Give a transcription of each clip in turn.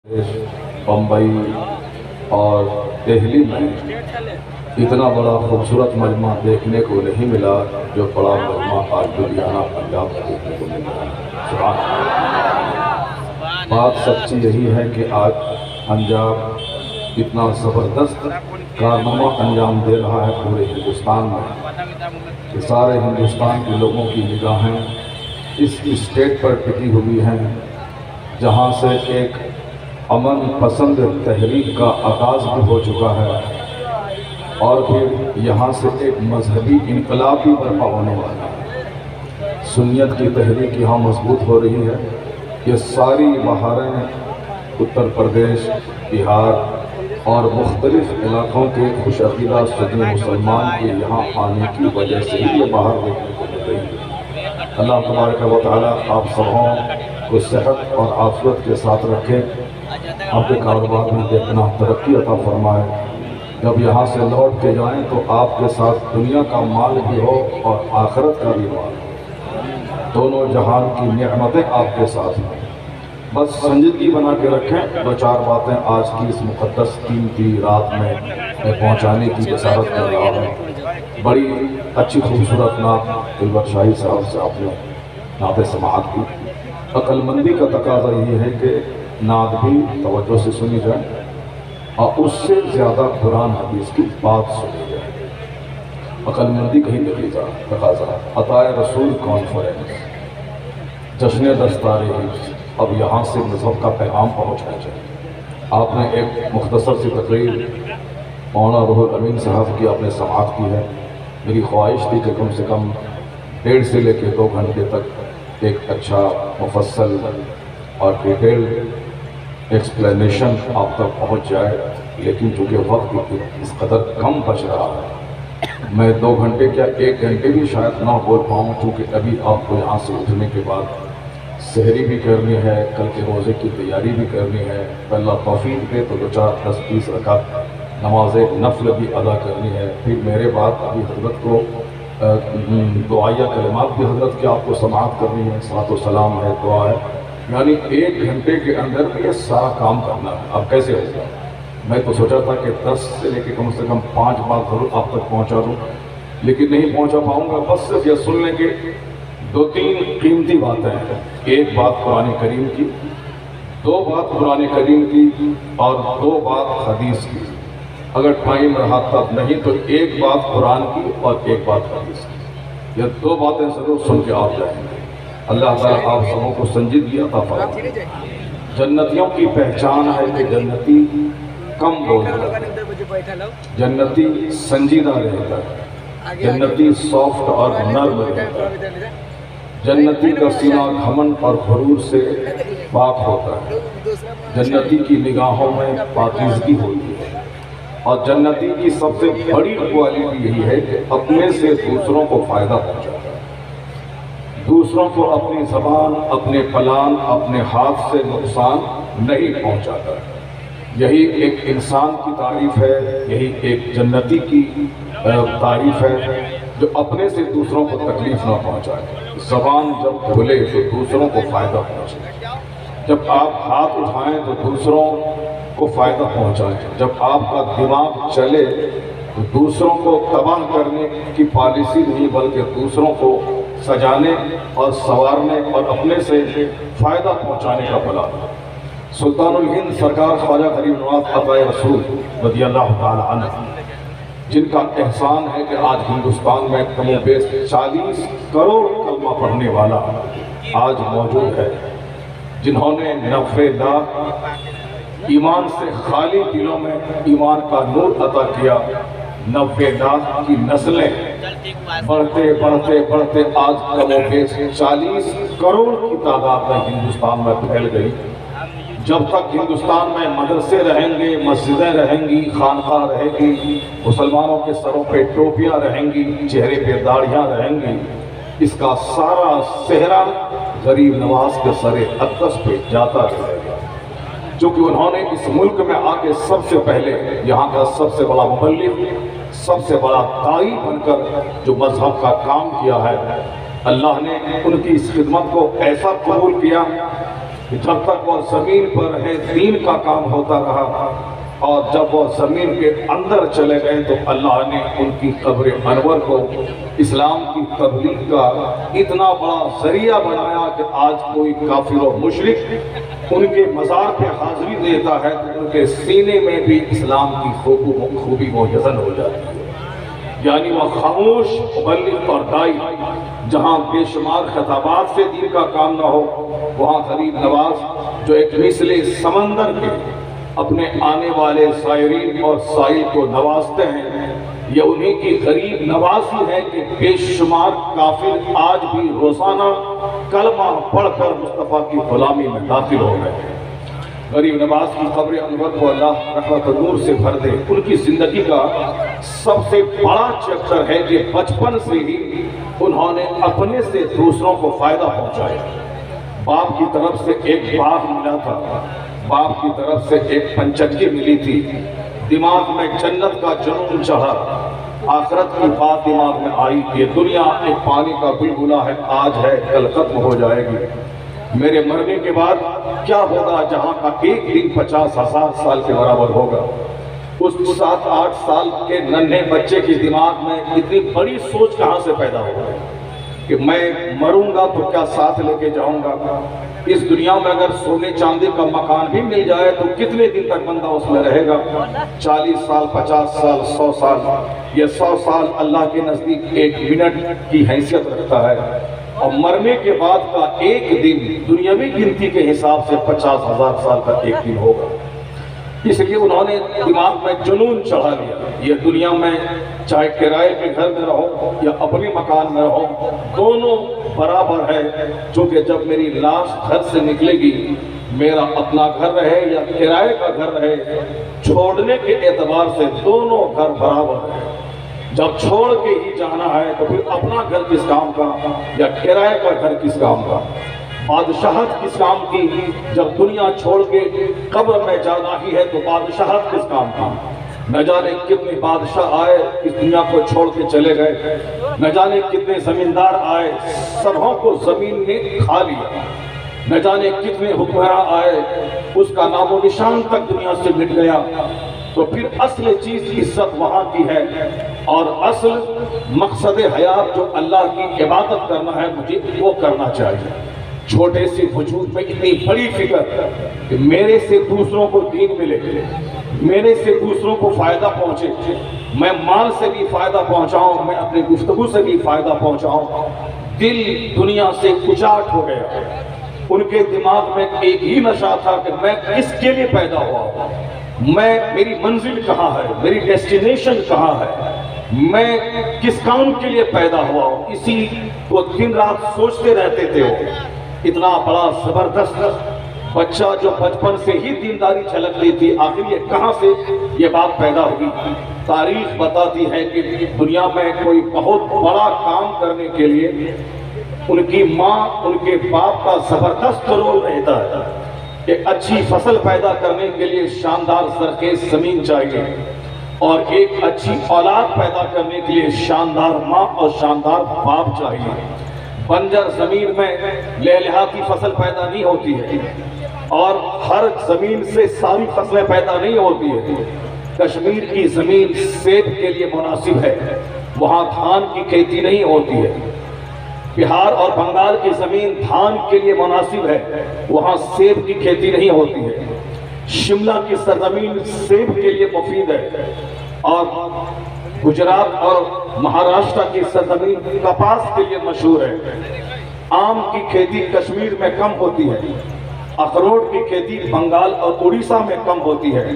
بمبئی اور دہلی میں اتنا بڑا خوبصورت مجمع دیکھنے کو نہیں ملا جو بڑا مجمع آج لدھیانہ پنجاب میں دیکھنے کو مل رہا ہے۔ سبحان اللہ۔ بات سچی یہی ہے کہ آج پنجاب اتنا زبردست کارنامہ انجام دے رہا ہے پورے ہندوستان میں کہ سارے ہندوستان کے لوگوں کی نگاہیں اس اسٹیٹ پر ٹکی ہوئی ہیں جہاں سے ایک امن پسند تحریک کا آغاز بھی ہو چکا ہے اور پھر یہاں سے ایک مذہبی انقلاب بھی برپا ہونے والا ہے۔ سنیت کی تحریک یہاں مضبوط ہو رہی ہے۔ یہ ساری بہاریں اتر پردیش، بہار اور مختلف علاقوں کے خوش عقیدہ سنی مسلمان کے یہاں آنے کی وجہ سے ہی یہ باہر دیکھنے کو مل رہی ہے۔ اللہ تبارک و تعالیٰ آپ سبوں کو صحت اور عافیت کے ساتھ رکھے، آپ کے کاروبار میں دیکھنا ترقی عطا فرمائے۔ جب یہاں سے لوٹ کے جائیں تو آپ کے ساتھ دنیا کا مال بھی ہو اور آخرت کا بھی مال ہو، دونوں جہان کی نعمتیں آپ کے ساتھ ہیں۔ بس سنجیدگی بنا کے رکھیں۔ دو چار باتیں آج کی اس مقدس قیمتی رات میں پہنچانے کی بشارت کر رہا ہوں۔ بڑی اچھی خوبصورت نعت دلبر شاہی صاحب سے آپ نے نعت سماعت کی۔ عقل مندی کا تقاضا یہ ہے کہ نعت بھی توجہ سے سنی جائے اور اس سے زیادہ قرآن حدیث کی بات سنی جائے۔ عقل مندی کا ہی تقاضا ہے۔ عطائے رسول کانفرنس، جشن دستار حفظ، اب یہاں سے مذہب کا پیغام پہنچنا چاہیے۔ آپ نے ایک مختصر سی تقریر مولانا روح الامین صاحب کی آپ نے سماعت کی ہے۔ میری خواہش تھی کہ کم سے کم 1.5 سے لے کے 2 گھنٹے تک ایک اچھا مفصل اور ڈیٹیل ایکسپلینیشن آپ تک پہنچ جائے، لیکن چونکہ وقت اس قدر کم بچ رہا ہے میں 2 گھنٹے کیا 1 گھنٹے بھی شاید نہ بول پاؤں، چونکہ ابھی آپ کو یہاں سے اٹھنے کے بعد سحری بھی کرنی ہے، کل کے روزے کی تیاری بھی کرنی ہے۔ اللہ توفیق دے تو 2 4 10 20 رکعت نماز نفل بھی ادا کرنی ہے۔ پھر میرے بعد ابھی حضرت کو دعائیہ کلمات بھی حضرت کی آپ کو سماعت کرنی ہے، صلاۃ و سلام ہے، دعا ہے، یعنی 1 گھنٹے کے اندر بھی یہ سارا کام کرنا ہے۔ اب کیسے ہوگا؟ میں تو سوچا تھا کہ 10 سے لے کے کم سے کم 5 بات ضرور آپ تک پہنچا دوں، لیکن نہیں پہنچا پاؤں گا۔ بس صرف یہ سن لیں کہ 2-3 قیمتی باتیں ہیں۔ ایک بات قرآن کریم کی، 2 بات قرآن کریم کی اور 2 بات حدیث کی۔ اگر ٹائم رہا تب نہیں تو 1 بات قرآن کی اور 1 بات حدیث کی۔ یہ 2 باتیں ضرور سن کے آپ جائیں گے۔ اللہ تعالیٰ آپ سبوں کو سنجیدگی عطا فرمائے۔ جنتیوں کی پہچان ہے کہ جنتی کم بولتا ہے، جنتی سنجیدہ رہتا ہے، جنتی سافٹ اور نرم رہتا ہے، جنتی کا سینہ گھمنڈ اور غرور سے پاک ہوتا ہے، جنتی کی نگاہوں میں پاکیزگی ہوتی ہے، اور جنتی کی سب سے بڑی کوالٹی یہی ہے کہ اپنے سے دوسروں کو فائدہ پہنچاتا ہے، دوسروں کو اپنی زبان، اپنے پلان، اپنے ہاتھ سے نقصان نہیں پہنچاتا ہے۔ یہی ایک انسان کی تعریف ہے، یہی ایک جنتی کی تعریف ہے جو اپنے سے دوسروں کو تکلیف نہ پہنچائے۔ زبان جب کھلے تو دوسروں کو فائدہ پہنچے، جب آپ ہاتھ اٹھائیں تو دوسروں کو فائدہ پہنچائیں، جب آپ کا دماغ چلے تو دوسروں کو تباہ کرنے کی پالیسی نہیں بلکہ دوسروں کو سجانے اور سنوارنے اور اپنے سے فائدہ پہنچانے کا پلان۔ سلطان الہند سرکار خواجہ غریب نواز عطائے رسول رضی اللہ تعالی عنہ، جن کا احسان ہے کہ آج ہندوستان میں کم و بیش 40 کروڑ کلمہ پڑھنے والا آج موجود ہے، جنہوں نے 90 لاکھ ایمان سے خالی دلوں میں ایمان کا نور عطا کیا۔ 90 لاکھ کی نسلیں بڑھتے بڑھتے بڑھتے آج کم و بیش 40 کروڑ کی تعداد میں ہندوستان میں پھیل گئی۔ جب تک ہندوستان میں مدرسے رہیں گے، مسجدیں رہیں گی، خانقاہ رہے گی، مسلمانوں کے سروں پہ ٹوپیاں رہیں گی، چہرے پہ داڑھیاں رہیں گی، اس کا سارا صحرا غریب نواز کے سر اقدس پہ جاتا رہے گا، چونکہ انہوں نے اس ملک میں آ کے سب سے پہلے یہاں کا سب سے بڑا مبلغ، سب سے بڑا داعی بن کر جو مذہب کا کام کیا ہے۔ اللہ نے ان کی اس خدمت کو ایسا قبول کیا کہ جب تک وہ زمین پر ہے دین کا کام ہوتا رہا، اور جب وہ زمین کے اندر چلے گئے تو اللہ نے ان کی قبر انور کو اسلام کی تبلیغ کا اتنا بڑا ذریعہ بنایا کہ آج کوئی کافر و مشرک ان کے مزار پہ حاضری دیتا ہے تو ان کے سینے میں بھی اسلام کی خوبی موجزن ہو جاتی ہے۔ یعنی وہ خاموش مبلغ اور دائی، جہاں بے شمار خطابات سے دین کا کام نہ ہو، وہاں غریب نواز جو ایک مثل سمندر کے اپنے آنے والے زائرین اور سائل کو نوازتے ہیں، یہ انہیں کی غریب نوازی ہے کہ بے شمار کافر آج بھی روزانہ کلمہ پڑھ کر مصطفیٰ کی غلامی میں داخل ہو گئے ہیں۔ غریب نواز کی قبر انور کو اللہ رحمت و نور سے بھر دے۔ ان کی زندگی کا سب سے بڑا چیپٹر ہے کہ بچپن سے ہی انہوں نے اپنے سے دوسروں کو فائدہ پہنچایا۔ باپ کی طرف سے ایک باغ ملا تھا، باپ کی طرف سے ایک پنچکی ملی تھی، دماغ میں جنت کا جنون چڑھا، آخرت کی بات دماغ میں آئی، یہ دنیا ایک پانی کا بلبلا ہے، آج ہے کل ختم ہو جائے گی، میرے مرنے کے بعد کیا ہوگا جہاں کا ایک دن 50,000 سال کے برابر ہوگا۔ اس 7-8 سال کے ننھے بچے کی دماغ میں اتنی بڑی سوچ کہاں سے پیدا ہوگا کہ میں مروں گا تو کیا ساتھ لے کے جاؤں گا؟ اس دنیا میں اگر سونے چاندی کا مکان بھی مل جائے تو کتنے دن تک بندہ اس میں رہے گا؟ 40 سال، 50 سال، 100 سال۔ یہ 100 سال اللہ کے نزدیک ایک منٹ کی حیثیت رکھتا ہے، اور مرنے کے بعد کا ایک دن دنیاوی گنتی کے حساب سے 50,000 سال کا ایک دن ہوگا۔ اس لیے انہوں نے دماغ میں جنون چڑھا لیا، یہ دنیا میں چاہے کرائے کے گھر میں رہو یا اپنے مکان میں رہو، دونوں برابر ہے، چونکہ جب میری لاش گھر سے نکلے گی، میرا اپنا گھر رہے یا کرائے کا گھر رہے، چھوڑنے کے اعتبار سے دونوں گھر برابر ہیں۔ جب چھوڑ کے ہی جانا ہے تو پھر اپنا گھر کس کام کا یا کرائے کا گھر کس کام کا؟ بادشاہت کس کام کی؟ جب دنیا چھوڑ کے قبر میں جانا ہی ہے تو بادشاہت کس کام کی؟ نہ جانے کتنے بادشاہ آئے اس دنیا کو چھوڑ کے چلے گئے، نہ جانے کتنے زمیندار آئے سبوں کو زمین نے کھا لیا، نہ جانے کتنے حکمراں آئے اس کا نام و نشان تک دنیا سے مٹ گیا۔ تو پھر اصل چیز عزت وہاں کی ہے، اور اصل مقصد حیات جو اللہ کی عبادت کرنا ہے مجھے وہ کرنا چاہیے۔ چھوٹے سے وجود میں اتنی بڑی فکر کہ میرے سے دوسروں کو دین ملے، میرے سے دوسروں کو فائدہ پہنچے، میں مال سے بھی فائدہ پہنچاؤں، میں اپنی گفتگو سے بھی فائدہ پہنچاؤں۔ دل دنیا سے اجاٹ ہو گیا۔ ان کے دماغ میں ایک ہی نشہ تھا کہ میں کس کے لیے پیدا ہوا ہوں، میری منزل کہاں ہے، میری ڈیسٹینیشن کہاں ہے، میں کس کام کے لیے پیدا ہوا ہوں، اسی کو دن رات سوچتے رہتے تھے۔ اتنا بڑا زبردست بچہ جو بچپن سے ہی دینداری جھلکتی تھی، آخر یہ کہاں سے یہ بات پیدا ہوئی؟ تاریخ بتاتی ہے کہ دنیا میں کوئی بہت بڑا کام کرنے کے لیے ان کی ماں، ان کے باپ کا زبردست رول رہتا ہے کہ اچھی فصل پیدا کرنے کے لیے شاندار زرخیز زمین چاہیے، اور ایک اچھی اولاد پیدا کرنے کے لیے شاندار ماں اور شاندار باپ چاہیے۔ بنجر زمین میں لہلہاتی فصل پیدا نہیں ہوتی ہے، اور ہر زمین سے ساری فصلیں پیدا نہیں ہوتی ہے۔ کشمیر کی زمین سیب کے لیے مناسب ہے، وہاں دھان کی کھیتی نہیں ہوتی ہے۔ بہار اور بنگال کی زمین دھان کے لیے مناسب ہے، وہاں سیب کی کھیتی نہیں ہوتی ہے۔ شملہ کی سرزمین سیب کے لیے مفید ہے، اور گجرات اور مہاراشٹر کی سرزمین کپاس کے لیے مشہور ہے۔ آم کی کھیتی کشمیر میں کم ہوتی ہے، اخروٹ کی کھیتی بنگال اور اڑیسہ میں کم ہوتی ہے۔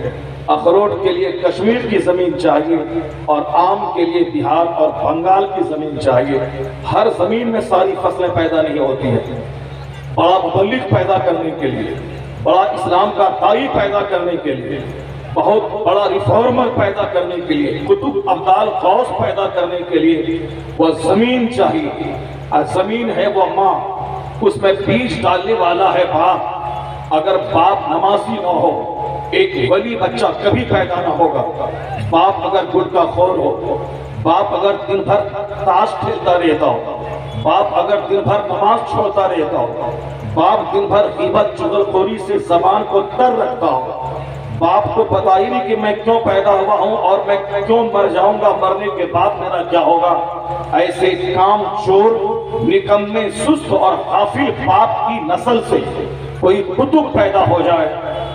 اخروٹ کے لیے کشمیر کی زمین چاہیے، اور آم کے لیے بہار اور بنگال کی زمین چاہیے۔ ہر زمین میں ساری فصلیں پیدا نہیں ہوتی ہیں۔ بڑا مبلغ پیدا کرنے کے لیے، بڑا اسلام کا داعی پیدا کرنے کے لیے، بہت بڑا ریفارمر پیدا کرنے کے لیے، قطب ابدال غوث پیدا کرنے کے لیے وہ زمین چاہیے۔ اور زمین ہے وہ ماں، اس میں بیج ڈالنے والا ہے باپ۔ اگر باپ نمازی نہ ہو ایک ولی بچہ کبھی پیدا نہ ہوگا۔ باپ اگر گٹکا خور ہو، باپ اگر دن بھر تاش کھیلتا رہتا ہو، باپ اگر دن بھر نماز چھوڑتا رہتا ہو، باپ دن بھر غیبت چغلخوری سے زبان کو تر رکھتا ہو، باپ کو پتا ہی نہیں کہ میں کیوں پیدا ہوا ہوں اور میں کیوں مر جاؤں گا، مرنے کے بعد میرا کیا ہوگا۔ ایسے کام چور، نکمے، سست اور غافل باپ کی نسل سے کوئی قطب پیدا ہو جائے،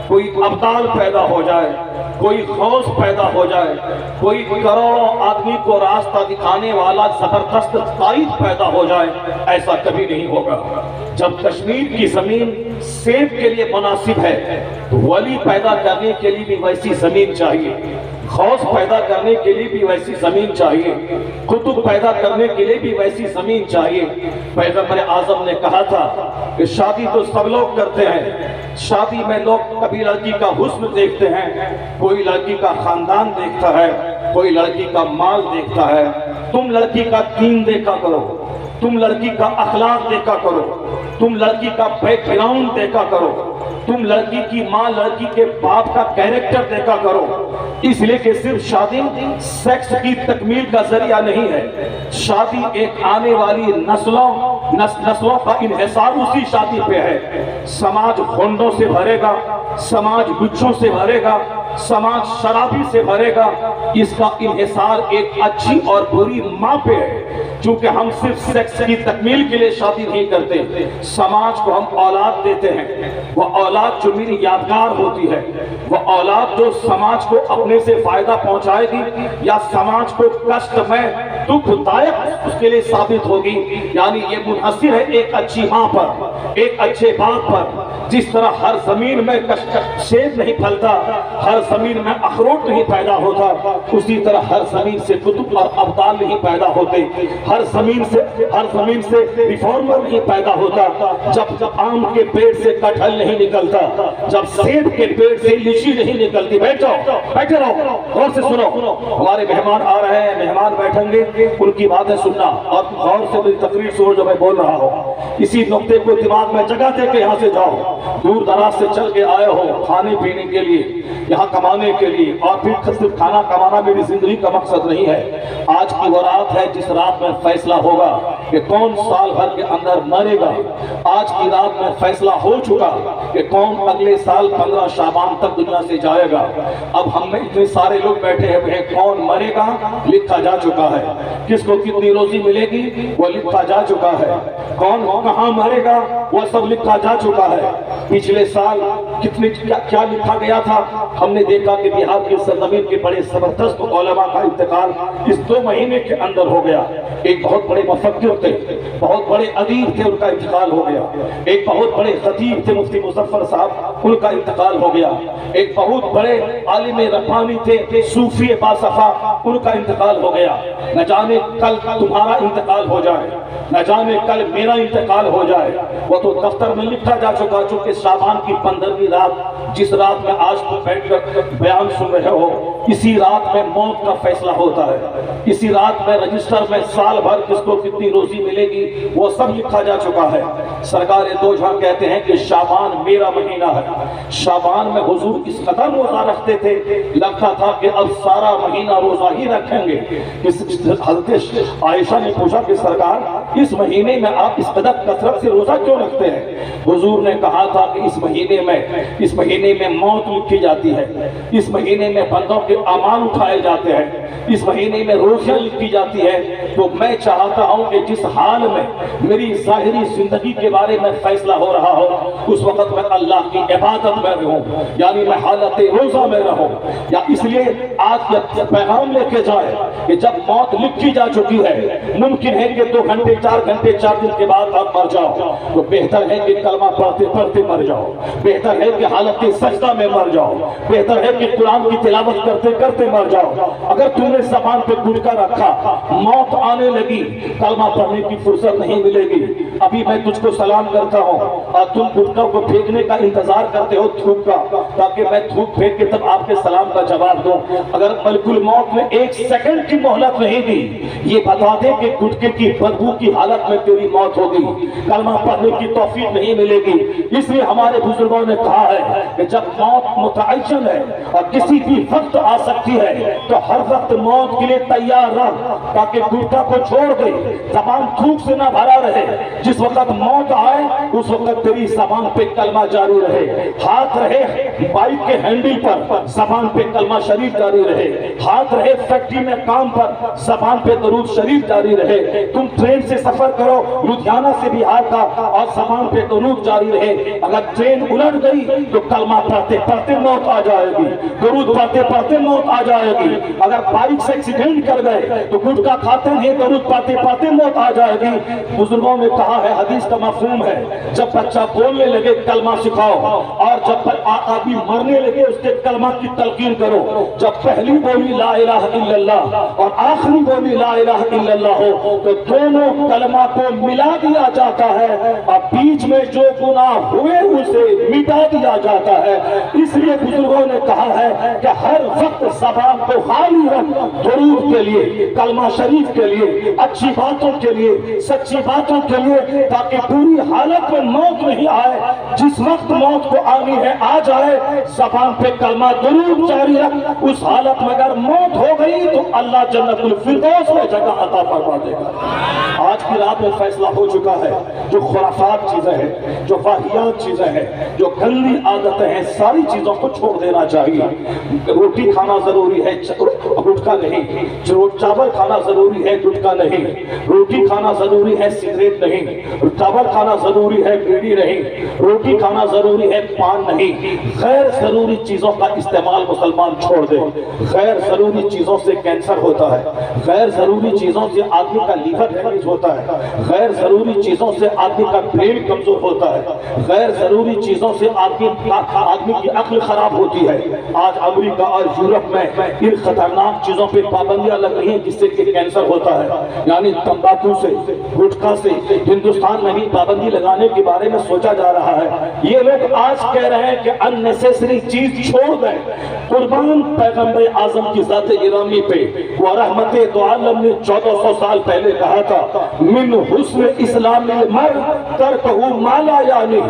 کوئی ابدال پیدا ہو جائے، کوئی غوث پیدا ہو جائے، کوئی کروڑوں آدمی کو راستہ دکھانے والا زبردست قائد پیدا ہو جائے، ایسا کبھی نہیں ہوگا۔ جب کشمیر کی زمین سیب کے لیے مناسب ہے تو ولی پیدا کرنے کے لیے بھی ویسی زمین چاہیے، غوث پیدا کرنے کے لیے بھی ویسی زمین چاہیے، قطب پیدا کرنے کے لیے بھی ویسی زمین چاہیے۔ پیغمبر اعظم نے کہا تھا کہ شادی تو سب لوگ کرتے ہیں، شادی میں لوگ کبھی لڑکی کا حسن دیکھتے ہیں، کوئی لڑکی کا خاندان دیکھتا ہے، کوئی لڑکی کا مال دیکھتا ہے۔ تم لڑکی کا دین دیکھا کرو، تم لڑکی کا اخلاق دیکھا کرو، تم لڑکی کا بیک گراؤنڈ دیکھا کرو، تم لڑکی کی ماں لڑکی کے باپ کا کیریکٹر دیکھا کرو۔ اس لیے کہ صرف شادی سیکس کی تکمیل کا ذریعہ نہیں ہے، شادی ایک آنے والی نسلوں کا انحصار اسی شادی پہ ہے۔ سماج گھونڈوں سے بھرے گا، سماج بچوں سے بھرے گا، سماج شرابی سے بھرے گا، اس کا انحصار ایک اچھی اور بری ماں پہ ہے۔ چونکہ ہم صرف سیکس کی تکمیل کے لیے شادی نہیں کرتے، سماج کو ہم اولاد دیتے ہیں، وہ اولاد جو میری یادگار ہوتی ہے، وہ اولاد جو سماج کو اپنے سے فائدہ پہنچائے گی یا سماج کو کشٹ میں دکھ دائق اس کے لیے ثابت ہوگی، یعنی یہ منحصر ہے ایک اچھی ماں پر، ایک اچھے باپ پر۔ جس طرح ہر زمین میں سیب نہیں پھلتا، ہر زمین میں اخروٹ نہیں پیدا ہوتا، اسی طرح ہر زمین سے قطب اور ابدال نہیں پیدا ہوتے، ہر زمین سے ریفارمر نہیں پیدا ہوتا۔ جب آم کے پیڑ سے کٹہل نہیں نکلتا، جب سیب کے پیڑ سے لیچی نہیں نکلتی۔ بیٹھے رہو، غور سے سنو، ہمارے مہمان آ رہے ہیں، مہمان بیٹھیں گے، ان کی باتیں سننا اور غور سے میری تقریر سنو جو میں بول رہا ہوں۔ اسی نقطے کو دماغ میں جگہ دے کے یہاں سے جاؤ، دور دراز سے چل کے آئے ہو کھانے پینے کے لیے، یہاں کمانے کے لیے، اور پھر صرف کھانا کمانا میری زندگی کا مقصد نہیں ہے۔ آج کی وہ رات ہے جس رات میں فیصلہ ہوگا کہ کون سال بھر کے اندر مرے گا۔ آج کی رات میں فیصلہ ہو چکا کہ کون اگلے سال 15 شعبان تک دنیا سے جائے گا۔ اب ہم میں اتنے سارے لوگ بیٹھے ہیں، کون مرے گا لکھا جا چکا ہے، کس کو کتنی روزی ملے گی وہ لکھا جا چکا ہے، کون کہاں مرے گا وہ سب لکھا جا چکا ہے۔ پچھلے سال کیا لکھا گیا تھا؟ ہم نے دیکھا کہ بہار کی سرزمین کے بڑے زبردست علماء کا انتقال اس 2 مہینے کے اندر ہو گیا۔ ایک بہت بڑے مفکر تھے، بہت بڑے ادیب تھے، ان کا انتقال ہو گیا۔ ایک بہت بڑے خطیب تھے مفتی مظفر صاحب، ان کا انتقال ہو گیا۔ ایک بہت بڑے عالم ربانی تھے صوفی باصفا، ان کا انتقال ہو گیا۔ نہ جانے کل تمہارا انتقال ہو جائے، نہ جانے کل میرا انتقال ہو جائے، وہ تو دفتر میں لکھا جا چکا۔ چونکہ شعبان کی 15ویں رات، جس رات میں آج تو بیٹھ کر بیان سن رہے ہو، اسی رات میں موت کا فیصلہ ہوتا ہے، اسی رات میں رجسٹر میں سال بھر کس کو کتنی روزی ملے گی وہ سب لکھا جا چکا ہے۔ سرکار دو جہاں کہتے ہیں کہ شعبان میرا مہینہ ہے۔ شعبان میں حضور اس قدر روزہ رکھتے تھے، لگتا تھا کہ اب سارا مہینہ روزہ ہی رکھیں گے۔ حضرت عائشہ نے پوچھا کہ سرکار اس مہینے میں آپ اس قدر کثرت سے روزہ کیوں رکھتے ہیں؟ حضور نے کہا تھا کہ اس مہینے میں موت لکھی جاتی ہے، اس مہینے میں بندوں کے اعمال اٹھائے جاتے ہیں، اس مہینے میں روزیاں لکھی جاتی ہے۔ تو میں چاہتا ہوں کہ جس حال میں میری ظاہری زندگی کے بارے میں فیصلہ ہو رہا ہو، اس وقت میں اللہ کی عبادت میں رہوں، یعنی میں حالت روزہ میں رہوں۔ یا اس لیے آج یہ پیغام لے کے جائے کہ جب موت لکھی جا چکی ہے، ممکن ہے کہ 2 گھنٹے 4 گھنٹے 4 دن کے بعد آپ مر جاؤ، تو بہتر ہے کہ کلمہ پڑھتے پڑھتے مر جاؤ، بہتر ہے کہ حالت سجدہ میں مر جاؤ، بہتر ہے کہ قرآن کی تلاوت کرتے کرتے مر جاؤ۔ اگر تم نے زبان پہ گٹکا رکھا، موت آنے لگی، کلمہ پڑھنے کی فرصت نہیں ملے گی۔ ابھی میں تجھ کو سلام کرتا ہوں اور تم گٹکا کو پھینکنے کا انتظار کرتے ہو دھوپ کا، تاکہ میں دھوپ پھینک کے تب آپ کے سلام کا جواب دوں۔ اگر ملک الموت نے 1 سیکنڈ کی مہلت نہیں دی، یہ بتا دے کہ گٹکے کی بدبو کی حالت میں تیری موت ہوگی، کلمہ پڑھنے کی توفیق نہیں ملے گی۔ اس لیے ہمارے بزرگوں نے کہا ہے کہ جب موت متعین ہے اور کسی بھی وقت آ سکتی ہے تو ہر وقت موت کے لیے تیار رہ، تاکہ گٹکا کو چھوڑ دے، زبان تھوک سے نہ بھرا رہے۔ جس وقت موت آئے اس وقت تیری زبان پہ کلمہ جاری رہے، ہاتھ رہے بائک کے ہینڈل پر زبان پہ کلمہ شریف جاری رہے، ہاتھ رہے فیکٹری میں کام پر زبان پہ درود شریف جاری رہے، تم ٹرین سے سفر کرو لدھیانہ سے بہار کا اور زبان پہ درود جاری رہے، اگر ٹرین الٹ گئی تو کلمہ پڑھتے پڑھتے موت آ جائے گی، درود پڑھتے پڑھتے موت آ جائے گی، اگر بائک سے ایکسیڈنٹ کر گئے تو گٹکا کھاتے ہیں درود پڑھتے پڑھتے موت آ جائے گی۔ بزرگوں نے کہا ہے، حدیث کا مفہوم ہے، جب بچہ بولنے لگے کلمہ سکھاؤ، اور جب آدمی مرنے لگے اس کے کلمہ کی تلقین کرو۔ جب پہلی بولی لا الہ الا اللہ اور آخری بولی لا الہ الا اللہ ہو تو دونوں کلمہ کو ملا دیا جاتا ہے، اور بیچ میں جو گناہ ہوئے اسے مٹا دیا جاتا ہے۔ اس لیے بزرگوں نے کہا ہے کہ ہر وقت زبان کو خالی رکھ درود کے لیے، کلمہ شریف کے لیے، اچھی باتوں کے لیے، سچی باتوں کے لیے، تاکہ پوری حالت میں موت نہیں آئے، جس وقت موت کو آنی ہے آ جائے، زبان پہ کلمہ درود جاری رکھ۔ اس حالت میں اگر موت ہو گئی تو اللہ جنت الفردوس میں جگہ عطا فرما دے گا۔ آج کی رات میں فیصلہ ہو چکا ہے، جو خرافات چیزیں ہیں، جو واہیات چیزیں ہیں، جو گندی عادتیں ہیں، ساری چیزوں کو چھوڑ دینا چاہیے۔ روٹی کھانا ضروری ہے، گٹکا نہیں، چاول کھانا ضروری ہے، گٹکا نہیں، روٹی کھانا ضروری ہے، سگریٹ نہیں، چاول کھانا ضروری ہے، بیڑی نہیں، روٹی کھانا ضروری ہے، پان نہیں۔ غیر ضروری چیزوں کا استعمال مسلمان چھوڑ دے۔ غیر ضروری چیزوں سے کینسر ہوتا ہے، غیر ضروری چیزوں سے آدمی کا لیور ڈیمیج ہوتا ہے، غیر ضروری چیزوں سے آدمی کا برین کمزور ہوتا ہے، غیر ضروری چیزوں سے آدمی کی عقل خراب ہوتی ہے۔ آج امریکہ اور یورپ میں ان خطرناک چیزوں پہ پابندیاں لگ رہی ہیں جس سے کہ کینسر ہوتا ہے، یعنی تمباکو سے، گٹکا سے۔ ہندوستان میں بھی پابندی لگانے کے بارے میں سوچا جا رہا ہے۔ یہ لوگ آج کہہ رہے ہیں کہ اننیسیسری چیز چھوڑ دیں۔ قربان پیغمبر اعظم کی ذات گرامی پہ وہ رحمت دو عالم نے 1400 سال پہلے کہا تھا، من حسن اسلام المرء ترکہ ما لا یعنی۔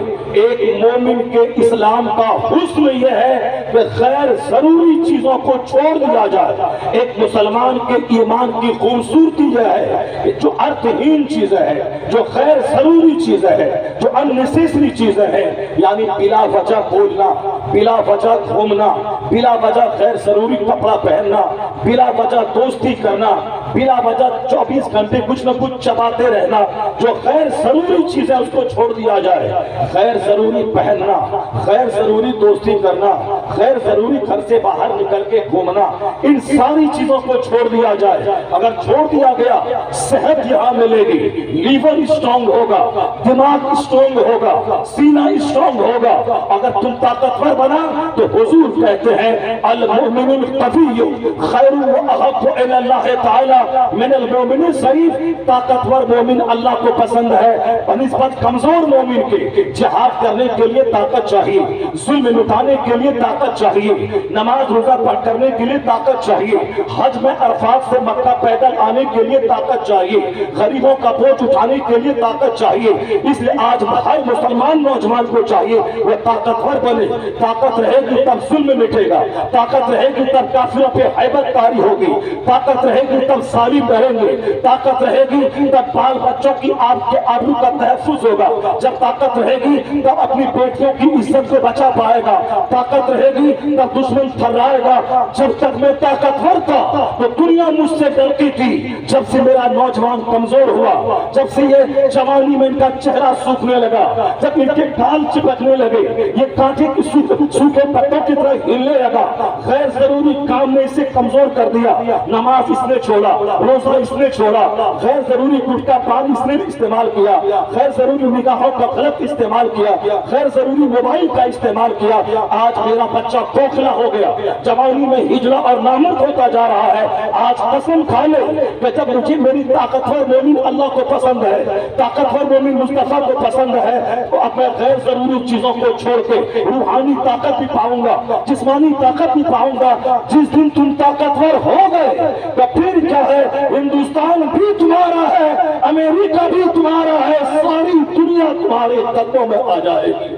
ایک مومن کے اسلام کا حسن یہ ہے کہ غیر ضروری چیزوں کو چھوڑ دیا جائے۔ ایک مسلمان کے ایمان کی خوبصورتی یہ ہے، جو ارتھہین چیزیں ہیں، جو غیر ضروری چیزیں ہیں، جو اننیسیسری چیزیں ہیں، یعنی بلا وجہ بولنا، بلا وجہ گھومنا، بلا وجہ غیر ضروری کپڑا پہننا، بلا وجہ دوستی کرنا، بلا وجہ 24 گھنٹے کچھ نہ کچھ چباتے رہنا، جو غیر ضروری چیزیں اس کو چھوڑ دیا جائے۔ غیر ضروری پہننا، غیر ضروری دوستی کرنا، غیر ضروری گھر سے باہر نکل کے گھومنا، ان ساری چیزوں کو چھوڑ دیا جائے۔ اگر چھوڑ دیا گیا، صحت یہاں ملے گی، لیور اسٹرانگ ہوگا، دماغ اسٹرانگ ہوگا، سینہ اسٹرانگ ہوگا۔ اگر تم طاقتور بنا تو حضور کہتے ہیں المؤمن القوی خیر واحب الی اللہ تعالی من المؤمن الضعیف۔ طاقتور مومن اللہ کو پسند ہے بنسبت کمزور مومن کے۔ جہاد کرنے کے لیے طاقت چاہیے، ظلم مٹانے کے لیے طاقت چاہیے، نماز روزہ پڑھ کرنے کے لیے طاقت چاہیے، حج میں عرفات سے مکہ پیدل آنے کے لیے طاقت چاہیے، غریبوں کا بوجھ اٹھانے کے لیے طاقت چاہیے۔ اس لیے آج ہر مسلمان نوجوان کو چاہیے وہ طاقتور بنے۔ طاقت رہے گی تب ظلم مٹے گا، طاقت رہے گی تب کافروں پہ ہیبت طاری ہوگی، طاقت رہے گی تب ظالم رہیں گے، طاقت رہے گی تب بال بچوں کی آپ کے آبرو کا تحفظ ہوگا، جب طاقت رہے گی تب اپنی بیٹیوں کی عزت کو بچا پائے گا، طاقت رہے گی تب دشمن تھرائے گا۔ جب تک میں طاقتور تھا تو دنیا مجھ سے ڈرتی تھی، جب سے میرا نوجوان کمزور ہوا، جب سے یہ جوانی میں ان کا چہرہ سوکھنے لگا، جب ان کے گال چپکنے لگے، یہ کانٹے کی سوکھے پتوں کی طرح ہلنے لگا، غیر ضروری کام نے اسے کمزور کر دیا۔ نماز اس نے چھوڑا، روزہ اس نے چھوڑا، غیر ضروری گٹکا پان اس نے استعمال کیا، غیر ضروری نگاہوں کا غلط استعمال کیا، غیر ضروری موبائل کا استعمال کیا۔ آج میرا بچہ کھوکھلا ہو گیا، جوانی میں ہجڑا اور نامرد ہوتا جا رہا ہے۔ آج قسم کھا لے کہ جب مجھے میری طاقتور مومن اللہ کو پسند ہے، طاقتور مومن مصطفیٰ کو پسند ہے، تو اب میں غیر ضروری چیزوں کو چھوڑ کے روحانی طاقت بھی پاؤں گا، جسمانی طاقت بھی پاؤں گا۔ جس دن تم طاقتور ہو گئے تو پھر کیا ہے، ہندوستان بھی تمہارا ہے، امریکہ بھی تمہارا ہے، ساری دنیا تمہارے قدموں میں آ جائے گی۔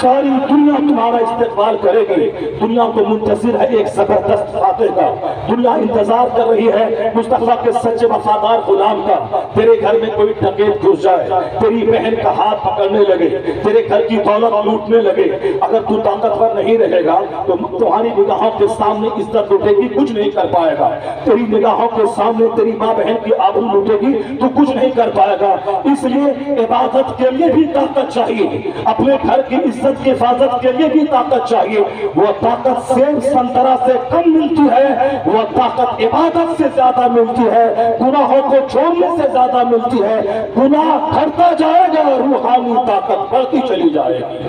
ساری دنیا تمہارا استقبال کرے گی. دنیا کو منتظر ہے ایک زبردست فاتح کا. دنیا انتظار کر رہی ہے مصطفیٰ کے سچے وفادار غلام کا. تیرے گھر میں کوئی ڈکیت گھس جائے, تیری بہن کا ہاتھ پکڑنے لگے, تیرے گھر کی دولت لوٹنے لگے, اگر تو طاقتور نہیں رہے گا تو تمہاری نگاہوں کے سامنے عزت لوٹے گی, کچھ نہیں کر پائے گا. تیری نگاہوں کے سامنے تیری ماں بہن کی آبرو لوٹے گی تو کچھ نہیں کر پائے گا. اس لیے عبادت کے لیے بھی طاقت چاہیے, اپنے گھر کی عزت کی حفاظت کے لیے بھی طاقت چاہیے. وہ طاقت سیب سنترا سے کم ملتی ہے, وہ طاقت عبادت سے زیادہ ملتی ہے, گناہوں کو چھوڑنے سے زیادہ ملتی ہے. گناہ گھٹتا جائے گا, روحانی طاقت بڑھتی چلی جائے گی.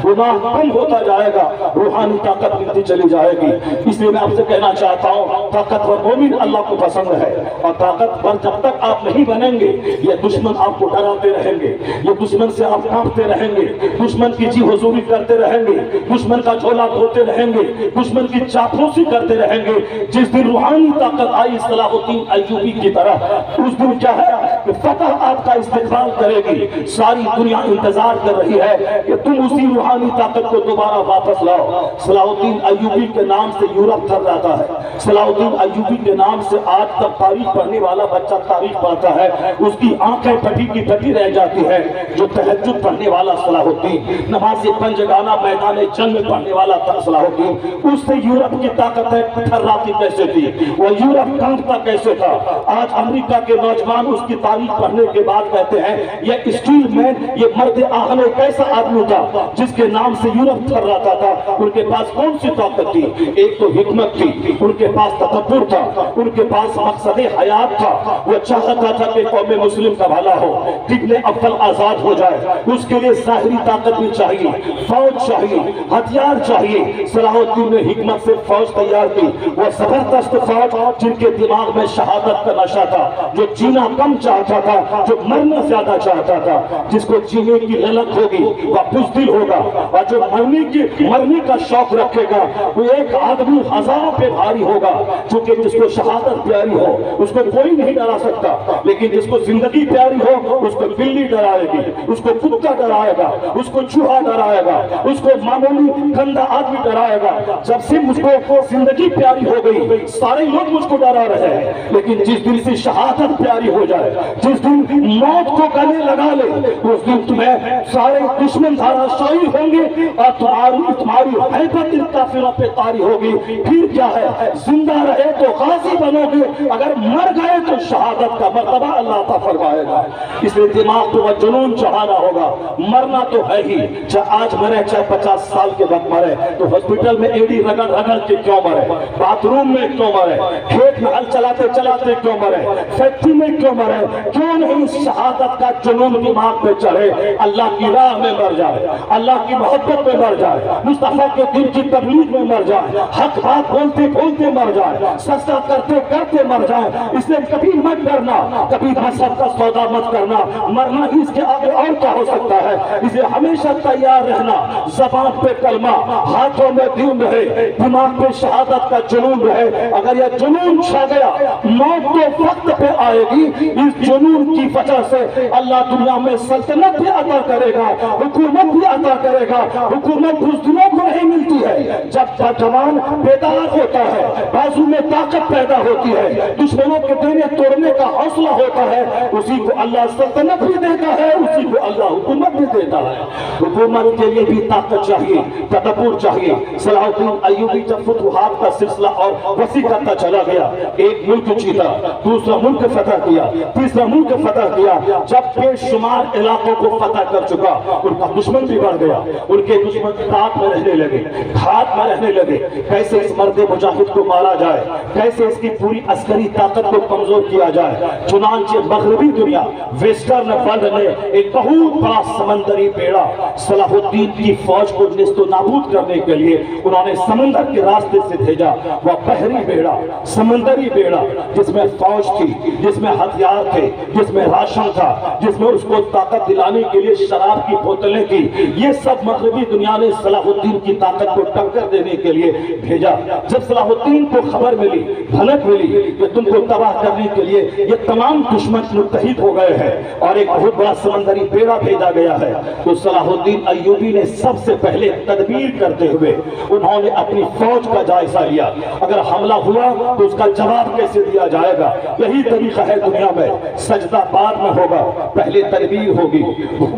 گناہ کم ہوتا جائے گا, روحانی طاقت ملتی چلی جائے گی. اس لیے میں آپ سے کہنا چاہتا ہوں, طاقتور مومن اللہ کو پسند ہے. اور طاقتور جب تک آپ نہیں بنیں گے, یہ دشمن آپ کو ڈراتے رہیں گے, یہ دشمن سے آپ کانپتے رہیں گے, دشمن کی جی حضوری کرتے رہیں گے, دشمن کا جھولا دھوتے رہیں گے, دشمن کی چاپلوسی کرتے رہیں گے. جس دن روحانی طاقت آئی صلاح الدین ایوبی کی طرح, اس دن کیا ہے کہ فتح آپ کا استقبال کرے گی. ساری دنیا انتظار کر رہی ہے کہ تم اسی روحانی طاقت کو دوبارہ واپس لاؤ. صلاح الدین ایوبی کے نام سے یورپ تھر رہتا ہے. صلاح الدین ایوبی کے نام سے آج تک تاریخ پڑھنے والا بچہ تاریخ پڑھتا ہے, اس کی آنکھیں پھٹی کی پھٹی رہ جاتی ہے. جو تہجد پڑھنے والا صلاح الدین, نماز پنجگانہ میدان جنگ میں پڑھنے والا تھا صلاح الدین, اس سے یورپ کی طاقتیں تھراتی کیسے تھی, وہ یورپ کانپتا کیسے تھا. آج امریکہ کے نوجوان اس کی تاریخ پڑھنے کے بعد کہتے ہیں یہ اسٹیل مین, یہ مرد آہن ایک ایسا آدمی تھا جس کے نام سے یورپ تھر رہا تھا. ان کے پاس کون سی طاقت تھی؟ ایک تو حکمت تھی, ان کے پاس تکبر تھا, ان کے پاس مقصد حیات تھا. وہ چاہتا تھا کہ قوم مسلم کا بھلا ہو, ابن اول آزاد ہو جائے. اس کے لیے ظاہری طاقت بھی چاہیے, فوج چاہیے, ہتھیار چاہیے. صلاح الدین نے حکمت سے فوج تیار کی, وہ زبردست فوج جن کے دماغ میں شہادت کا نشہ تھا, جو جینا کم چاہتا تھا, جو مرنا زیادہ چاہتا تھا. جس کو جینے کی للک ہوگی وہ بزدل ہوگا, اور جو مرنے کا شوق رکھے گا وہ ایک آدمی ہزاروں پہ بھاری ہوگا. چونکہ جس کو شہادت پیاری ہو اس کو کوئی نہیں ڈرا سکتا, لیکن جس کو زندگی پیاری ہو اس کو بلی ڈرائے گی, اس کو کتا ڈرائے گا, اس کو چوہا ڈرائے گا, اس کو معمولی گندا آدمی ڈرائے گا. جب سے مجھ کو زندگی پیاری ہو گئی سارے لوگ مجھ کو ڈرا رہے ہیں, لیکن جس دن سے شہادت پیاری ہو جائے, جس دن موت کو گلے لگا لے, اس دن تمہیں سارے دشمن دھارا شاہی ہوں گے اور تمہاری حیبت ان کافروں پہ طاری ہوگی. پھر کیا ہے, زندہ رہے تو غازی بنو گے, اگر مر گئے تو شہادت کا مرتبہ اللہ عطا فرمائے گا. اس لیے دماغ کو وہ جنون چڑھانا ہوگا. مرنا تو ہے ہی, چاہے آج مرے چاہے 50 سال کے بعد مرے, تو ہاسپٹل میں ایڑی رگڑ رگڑ کے کیوں مرے, باتھ روم میں کیوں مرے, کھیت میں ہل چلاتے چلاتے کیوں مرے, فیکٹری میں کیوں مرے, کیوں نہیں شہادت کا جنون دماغ پہ چڑھے, اللہ کی راہ میں مر جائے, اللہ کی محبت میں مر جائے, مصطفیٰ کے دین کی تبلیغ میں مر جائے, حق بات بولتے بولتے مر جائے, سجدہ کرتے کرتے مر جائے. اس لیے کبھی مت ڈرنا, کبھی مذہب کا سودا مت کرنا, مرنا اس کے آگے اور کیا ہو سکتا ہے. اسے ہمیشہ تیار رہنا, زبان پہ کلمہ, ہاتھوں میں دین رہے, دماغ پہ شہادت کا جنون رہے. اگر یہ جنون چھا گیا موت تو وقت پہ آئے گی. اس جنون کی وجہ سے اللہ دنیا میں سلطنت بھی عطا کرے گا, حکومت بھی عطا کرے گا. حکومت بزدلوں کو نہیں ملتی ہے, جب جوان بیدار ہوتا ہے, بازو میں طاقت پیدا ہوتی ہے, دشمنوں کے دینے توڑنے کا حوصلہ ہوتا ہے, اسی کو اللہ سلطنت بھی دیتا ہے, اسی کو اللہ حکومت بھی دیتا ہے. حکومت کے لیے بھی طاقت چاہیے, تدبر چاہیے. صلاح الدین ایوبی جب فتوحات کا سلسلہ اور وسیع کرتا چلا گیا, ایک ملک جیتا, دوسرا ملک فتح کیا, تیسرا ملک فتح کیا. جب بے شمار علاقوں کو فتح کر چکا, ان کا دشمن بھی بڑھ گیا. ان کے دشمن گھات میں رہنے لگے, گھات میں رہنے لگے. کیسے اس مرد مجاہد کو مارا جائے, کیسے اس کی پوری عسکری طاقت کو کمزور کیا جائے. چنانچہ مغربی دنیا, ویسٹرن ورلڈ نے ایک بہت بڑا سمندری بیڑا صلاح الدین کی فوج کو نیست و نابود کرنے کے لیے انہوں نے سمندر کے راستے سے بھیجا. وہ بحری بیڑا, سمندری بیڑا, جس میں فوج تھی, جس میں ہتھیار تھے, تھے جس میں راشن تھا، جس میں اس کو طاقت دلانے کے لیے شراب کی بوتلیں تھی، یہ سب مغربی دنیا نے صلاح الدین کی طاقت کو ٹکر دینے کے لیے بھیجا۔ جب صلاح الدین کو خبر ملی، بھنک ملی کہ تم کو تباہ کرنے کے لیے یہ تمام دشمن متحد ہو گئے ہیں اور ایک بہت بڑا سمندری بیڑا بھیجا گیا ہے، تو صلاح الدین ایوبی نے سب سے پہلے تدبیر کرتے ہوئے انہوں نے اپنی فوج کا جائزہ لیا۔ اگر حملہ ہوا تو اس کا جواب کیسے دیا جائے گا؟ یہی طریقہ ہے دنیا میں، سجدہ بعد میں ہوگا، پہلے تدبیر ہوگی،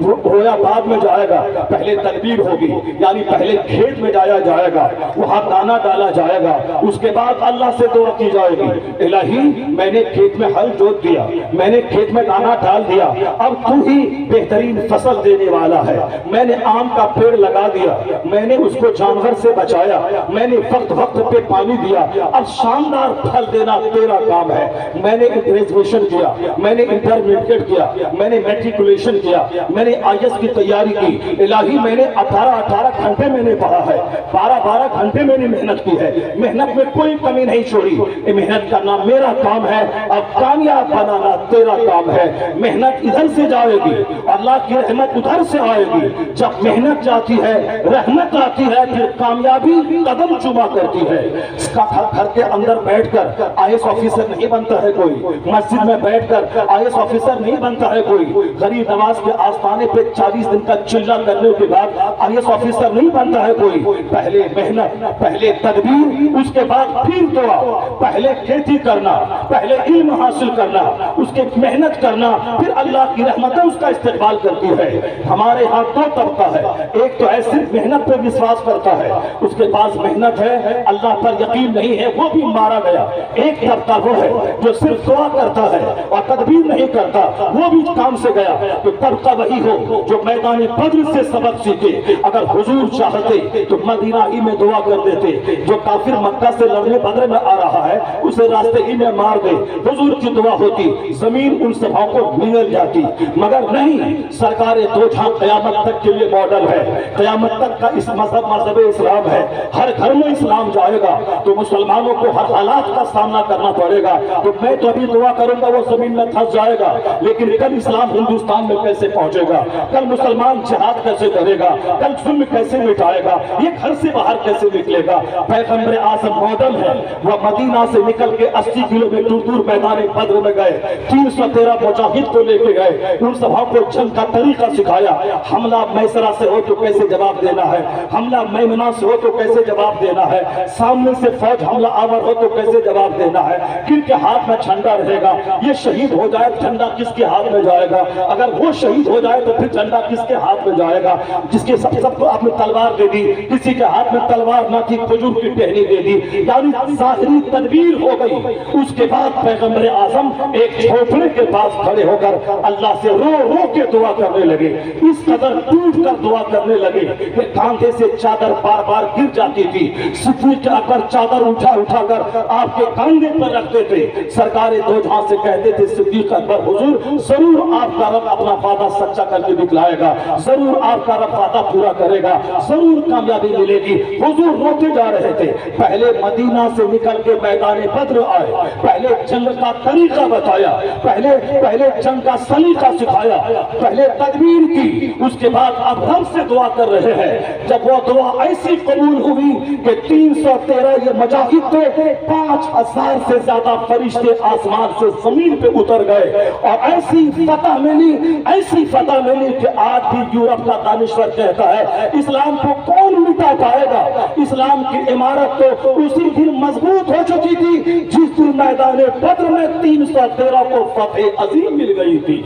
رویا بعد میں جائے گا، پہلے تدبیر ہوگی، یعنی پہلے کھیت میں جایا جائے گا، وہاں دانا ڈالا جائے گا، اس کے بعد اللہ سے دعا کی جائے گی، الہی میں نے کھیت میں ہل جوت دیا، میں نے کھیت میں دانا ڈال دیا، اب تو ہی بہترین فصل دینے والا ہے، میں نے آم کا پیڑ لگا دیا، میں نے اس کو جانور سے بچایا، میں نے وقت وقت پہ پانی دیا، اب شاندار پھل دینا تیرا کام ہے، میں نے گریجویشن کیا، میں نے انٹرمیڈیٹ کیا، میں نے میٹریکولیشن کیا، میں نے آئی ایس کی تیاری کی، الہی میں نے 18 گھنٹے میں نے پڑھا ہے، 12 گھنٹے میں نے محنت کی ہے، محنت میں کوئی کمی نہیں چھوڑی، محنت کرنا میرا کام ہے، اب کامیاب بنانا تیرا کام ہے، محنت ادھر سے جائے گی، اللہ کی رحمت ادھر سے آئے گی، جب محنت جاتی ہے رحمت آتی ہے، پھر کامیابی قدم چوما کرتی ہے۔ اس کا گھر کے اندر بیٹھ کر آئی ایس آفیسر نہیں بنتا ہے کوئی، مسجد میں بیٹھ کر آئی ایس آفیسر نہیں بنتا ہے کوئی، غریب نواز کے آستانے پہ 40 دن کا چلہ کرنے کے بعد آئی ایس آفیسر نہیں بنتا ہے کوئی، پہلے محنت، پہلے تدبیر، اس کے بعد پھر دعا، پہلے کھیتی کرنا، پہلے علم حاصل کرنا، اس کے محنت کرنا، پھر اللہ کی رحمتیں اس کا استقبال کرتی ہے۔ ہمارے ہاں دو طبقہ ہے، ایک تو ہے صرف محنت پہ وشواس کرتا ہے، اس کے پاس محنت ہے اللہ پر یقین نہیں ہے، وہ بھی مارا گیا۔ ایک طبقہ وہ ہے جو صرف دعا کرتا ہے اور تدبیر نہیں کرتا، وہ بھی کام سے گیا۔ تو طبقہ وہی ہو جو میدان بدر سے سبق سیکھے، اگر حضور چاہتے تو مدینہ ہی میں دعا کر دیتے، جو کافر مکہ سے لڑنے بدر میں آ رہا ہے اسے راستے ہی میں مار دے، حضور کی دعا ہوتی، زمین ان سبھاؤں کو نگل جاتی، مگر نہیں، سرکار دو جہاں قیامت تک کے لیے ماڈل ہے، قیامت تک کا اس مذہب اسلام ہے، ہر گھر میں اسلام جائے گا تو مسلمانوں کو ہر حالات کا سامنا کرنا پڑے گا۔ تو میں تو ابھی دعا کروں گا وہ زمین میں پھنس جائے گا، لیکن کل اسلام ہندوستان میں کیسے پہنچے گا، کل مسلمان جہاد کیسے کرے گا، کل ظلم کیسے مٹائے گا، یہ گھر سے باہر کیسے نکلے گا؟ پیغمبر اعظم ماڈل ہے، وہ مدینہ سے نکل کے 80 کلومیٹر دور میدان بدر میں گئے، 313 مجاہد کو لے کے گئے، ان سبھاؤں کو جنگ کا طریقہ سکھایا، حملہ میسرہ سے ہو تو کیسے جواب دینا ہے، حملہ میمنہ سے ہو تو کیسے جواب دینا ہے، سامنے سے فوج حملہ آور ہو تو کیسے جواب دینا ہے، کن کے ہاتھ میں جھنڈا رہے گا، یہ شہید ہو جائے جھنڈا کس کے ہاتھ میں جائے گا، اگر وہ شہید ہو جائے تو پھر جھنڈا کس کے ہاتھ میں جائے گا؟ جس کے سب کو آپ نے تلوار دے دی، کسی کے ہاتھ میں تلوار نہ تھی، کھجور کی ٹہنی دے دی، یعنی ظاہری تدبیر ہو گئی۔ اس کے بعد پیغمبر اعظم ایک جھوپڑے کے پاس کھڑے ہو کر اللہ سے رو رو کے دعا کرنے لگے، اس قدر ٹوٹ کر دعا کرنے لگے کہ کاندھے سے چادر بار بار گر جاتی تھی، صدیق اکبر چادر اٹھا اٹھا کر آپ کے کاندھے پر رکھتے تھے، سرکار دو جہاں سے کہتے تھے صدیق اکبر حضور ضرور آپ کا رب اپنا وعدہ سچا کر کے دکھلائے گا، ضرور آپ کا رب وعدہ پورا کرے گا، ضرور کامیابی ملے گی۔ حضور روتے جا رہے تھے، پہلے مدینہ سے نکل کے میدان بدر آئے، پہلے جنگ کا طریقہ بتایا، پہلے جنگ کا سلیقہ سکھایا، پہلے تدبیر کی، اس کے بعد اب رب سے دعا کر رہے ہیں۔ جب وہ دعا ایسی قبول ہوئی کہ 313 یہ مجاہد تھے، 5000 سے زیادہ فرشتے آسمان سے زمین پہ اتر گئے، اور ایسی فتح ملی کہ آج بھی یورپ کا دانشور کہتا ہے اسلام کو کون مٹا پائے گا؟ اسلام کی عمارت تو اسی دن مضبوط ہو چکی تھی جس دن میدان بدر میں 313 کو فتح عظیم مل گئی تھی۔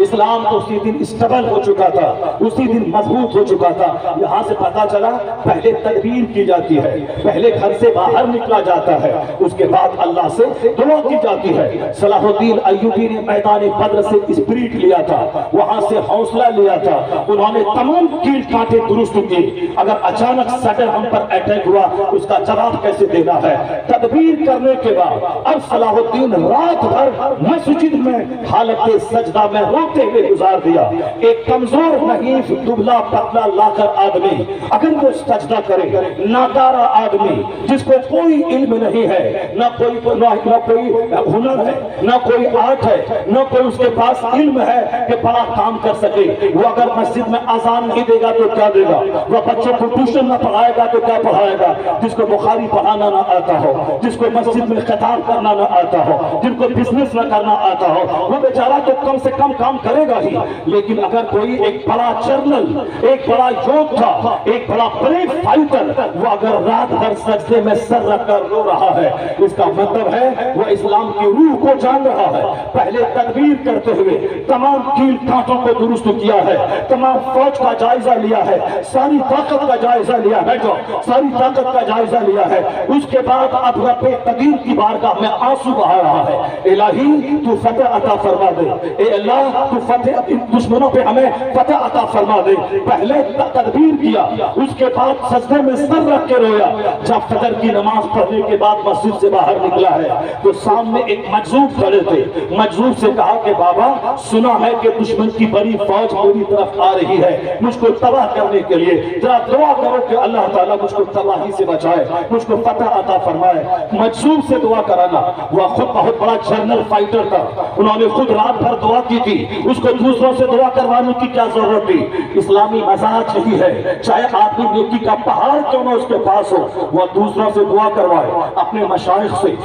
اسلام تو اسی دن اسٹیبل ہو چکا تھا، اسی دن مضبوط ہو چکا تھا۔ یہاں سے پتا چلا پہلے تدبیر کی جاتی ہے، پہلے گھر سے باہر نکلا جاتا ہے، اس کے بعد اللہ سے دعا کی جاتی ہے۔ صلاح الدین ایوبی نے میدان بدر سے اسپرٹ لیا تھا، وہاں سے حوصلہ لیا تھا، انہوں نے تمام کیل کاٹے درست کی، اگر اچانک سڈن ہم پر اٹیک ہوا اس کا جواب کیسے دینا ہے۔ تدبیر کرنے کے بعد اب صلاح الدین رات بھر مسجد میں حالت سجدہ میں روتے ہوئے گزار دیا۔ ایک کمزور نحیف دبلا پتلا لاکر آدمی اگر وہ سجدہ کرے، ناکارہ آدمی جس کو کوئی علم نہیں ہے، نہ کوئی ہنر ہے، نہ کوئی آرٹ طاقت ہے، نہ کوئی اس کے پاس علم ہے کہ بڑا کام کر سکے۔ وہ اگر مسجد میں اذان نہیں دے گا تو کیا دے گا؟ وہ بچوں کو ٹیوشن نہ پڑھائے گا تو کیا پڑھائے گا؟ جس کو بخاری پڑھانا نہ آتا ہو، جس کو مسجد میں خطاب کرنا نہ آتا ہو، جن کو بزنس نہ کرنا آتا ہو، وہ بیچارہ تو کم سے کم کام کرے گا ہی۔ لیکن اگر کوئی ایک بڑا جرنل، ایک بڑا یودھا، ایک بڑا بریو فائٹر، وہ اگر رات بھر سجدے میں سر رکھ کر رو رہا ہے، اس کا مطلب ہے وہ اسلام کی روح کو جان رہا ہے۔ پہلے تدبیر کرتے ہوئے تمام کیل کانٹوں کو درست کیا ہے، تمام فوج کا جائزہ لیا ہے، ساری طاقت کا جائزہ لیا ہے، ساری طاقت کا جائزہ لیا ہے۔ اس کے بعد اب رب قدیر کی بارگاہ میں آنسو بہا رہا ہے، الہی تو فتح عطا فرما دے، اے اللہ تو فتح، دشمنوں پہ ہمیں فتح عطا فرما دے۔ پہلے تدبیر کیا، اس کے بعد سجدے میں سر رکھ کے رویا۔ جب فجر کی نماز پڑھنے کے بعد مسجد سے باہر نکلا ہے تو سامنے ایک مجذوب کھڑے تھے۔ مجذوب سے کہا کہ بابا سنا ہے کہ دشمن کی بڑی فوج میری طرف آ رہی ہے، مجھ کو تباہ کرنے کے لیے، ذرا دعا کرو کہ اللہ تعالیٰ مجھ کو تباہی سے بچائے، مجھ کو فتح عطا فرمائے۔ مجذوب سے دعا کرانا، وہ خود بہت بڑا جنرل فائٹر تھا، انہوں نے خود رات بھر دعا کی تھی، اس کو دوسروں سے دعا کروانے کی کیا ضرورت تھی؟ اسلامی مزاج یہی ہے، چاہے آدمی نیکی کا پہاڑ کیوں نہ اس کے پاس ہو، وہ دوسروں سے دعا کروائے، اپنے مشائخ سے